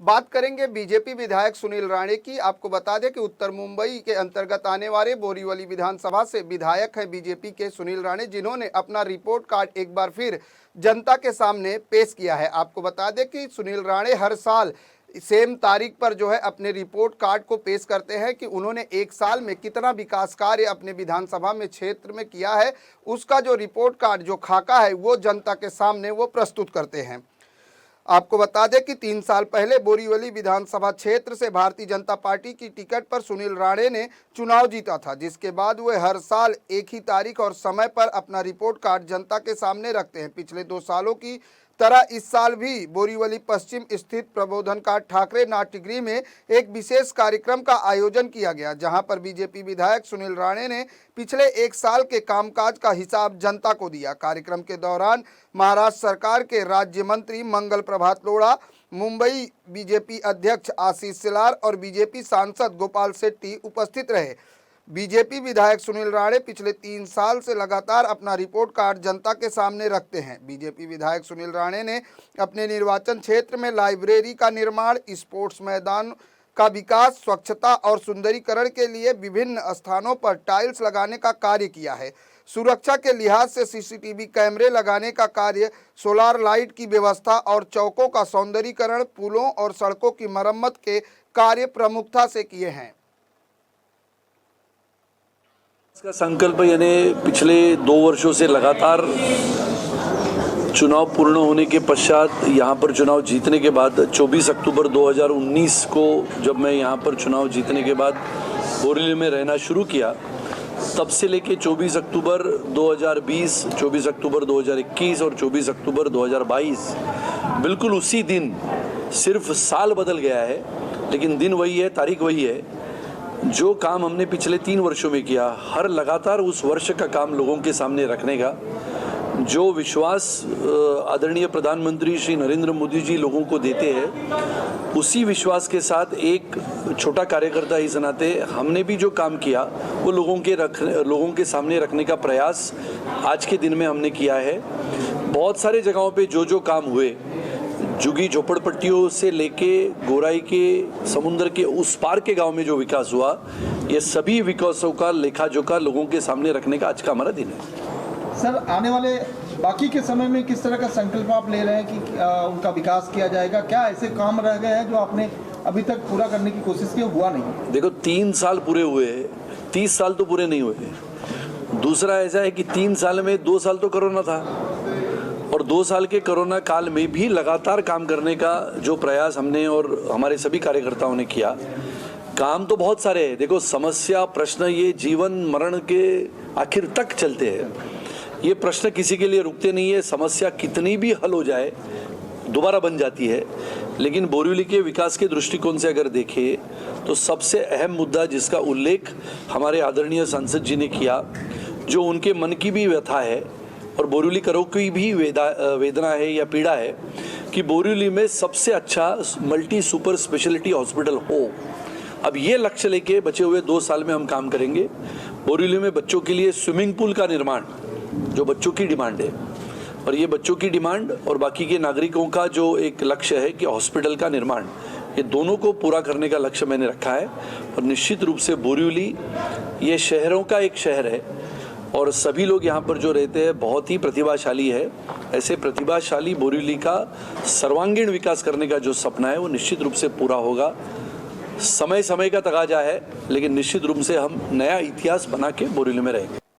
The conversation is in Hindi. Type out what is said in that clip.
बात करेंगे बीजेपी विधायक सुनील राणे की। आपको बता दें कि उत्तर मुंबई के अंतर्गत आने वाले बोरीवली विधानसभा से विधायक हैं बीजेपी के सुनील राणे, जिन्होंने अपना रिपोर्ट कार्ड एक बार फिर जनता के सामने पेश किया है। आपको बता दें कि सुनील राणे हर साल सेम तारीख पर जो है अपने रिपोर्ट कार्ड को पेश करते हैं कि उन्होंने एक साल में कितना विकास कार्य अपने विधानसभा में क्षेत्र में किया है। उसका जो रिपोर्ट कार्ड जो खाका है वो जनता के सामने वो प्रस्तुत करते हैं। आपको बता दें कि 3 साल पहले बोरीवली विधानसभा क्षेत्र से भारतीय जनता पार्टी की टिकट पर सुनील राणे ने चुनाव जीता था, जिसके बाद वे हर साल एक ही तारीख और समय पर अपना रिपोर्ट कार्ड जनता के सामने रखते हैं। पिछले 2 सालों की तरह इस साल भी बोरीवली पश्चिम स्थित प्रबोधनकार ठाकरे नाट्यगृह में एक विशेष कार्यक्रम का आयोजन किया गया, जहां पर बीजेपी विधायक सुनील राणे ने पिछले 1 साल के कामकाज का हिसाब जनता को दिया। कार्यक्रम के दौरान महाराष्ट्र सरकार के राज्य मंत्री मंगल प्रभात लोढ़ा, मुंबई बीजेपी अध्यक्ष आशीष सिलार और बीजेपी सांसद गोपाल शेट्टी उपस्थित रहे। बीजेपी विधायक सुनील राणे पिछले 3 साल से लगातार अपना रिपोर्ट कार्ड जनता के सामने रखते हैं। बीजेपी विधायक सुनील राणे ने अपने निर्वाचन क्षेत्र में लाइब्रेरी का निर्माण, स्पोर्ट्स मैदान का विकास, स्वच्छता और सुंदरीकरण के लिए विभिन्न स्थानों पर टाइल्स लगाने का कार्य किया है। सुरक्षा के लिहाज से सीसीटीवी कैमरे लगाने का कार्य, सोलार लाइट की व्यवस्था और चौकों का सौंदर्यीकरण, पुलों और सड़कों की मरम्मत के कार्य प्रमुखता से किए हैं। इसका संकल्प यानी पिछले 2 वर्षों से लगातार चुनाव पूर्ण होने के पश्चात यहाँ पर चुनाव जीतने के बाद 24 अक्टूबर 2019 को जब मैं यहाँ पर चुनाव जीतने के बाद बोरीवली में रहना शुरू किया, तब से लेके 24 अक्टूबर 2020, 24 अक्टूबर 2021 और 24 अक्टूबर 2022 बिल्कुल उसी दिन, सिर्फ साल बदल गया है लेकिन दिन वही है, तारीख वही है। जो काम हमने पिछले 3 वर्षों में किया, हर लगातार उस वर्ष का काम लोगों के सामने रखने का जो विश्वास आदरणीय प्रधानमंत्री श्री नरेंद्र मोदी जी लोगों को देते हैं, उसी विश्वास के साथ एक छोटा कार्यकर्ता इस नाते हमने भी जो काम किया वो लोगों के सामने रखने का प्रयास आज के दिन में हमने किया है। बहुत सारे जगहों पे जो काम हुए, झुग्गी झोपड़पट्टियों से लेके गोराई के समुद्र के उस पार के गांव में जो विकास हुआ, ये सभी विकासों का लेखा जोखा लोगों के सामने रखने का आज का हमारा दिन है। सर, आने वाले बाकी के समय में किस तरह का संकल्प आप ले रहे हैं कि उनका विकास किया जाएगा? क्या ऐसे काम रह गए हैं जो आपने अभी तक पूरा करने की कोशिश की, हुआ नहीं? देखो, 3 साल पूरे हुए, 30 साल तो पूरे नहीं हुए। दूसरा ऐसा है कि 3 साल में 2 साल तो कोरोना था और 2 साल के कोरोना काल में भी लगातार काम करने का जो प्रयास हमने और हमारे सभी कार्यकर्ताओं ने किया, काम तो बहुत सारे हैं। देखो, समस्या प्रश्न ये जीवन मरण के आखिर तक चलते हैं, ये प्रश्न किसी के लिए रुकते नहीं है। समस्या कितनी भी हल हो जाए दोबारा बन जाती है, लेकिन बोरीवली के विकास के दृष्टिकोण से अगर देखें तो सबसे अहम मुद्दा जिसका उल्लेख हमारे आदरणीय सांसद जी ने किया, जो उनके मन की भी व्यथा है और बोरीवली करों की भी वेदना है या पीड़ा है, कि बोरीवली में सबसे अच्छा मल्टी सुपर स्पेशलिटी हॉस्पिटल हो। अब ये लक्ष्य लेके बचे हुए 2 साल में हम काम करेंगे। बोरीवली में बच्चों के लिए स्विमिंग पूल का निर्माण, जो बच्चों की डिमांड है, और ये बच्चों की डिमांड और बाकी के नागरिकों का जो एक लक्ष्य है कि हॉस्पिटल का निर्माण, ये दोनों को पूरा करने का लक्ष्य मैंने रखा है। और निश्चित रूप से बोरीवली ये शहरों का एक शहर है और सभी लोग यहाँ पर जो रहते हैं बहुत ही प्रतिभाशाली है। ऐसे प्रतिभाशाली बोरीवली का सर्वांगीण विकास करने का जो सपना है वो निश्चित रूप से पूरा होगा। समय का तकाजा है, लेकिन निश्चित रूप से हम नया इतिहास बना के बोरीवली में रहेंगे।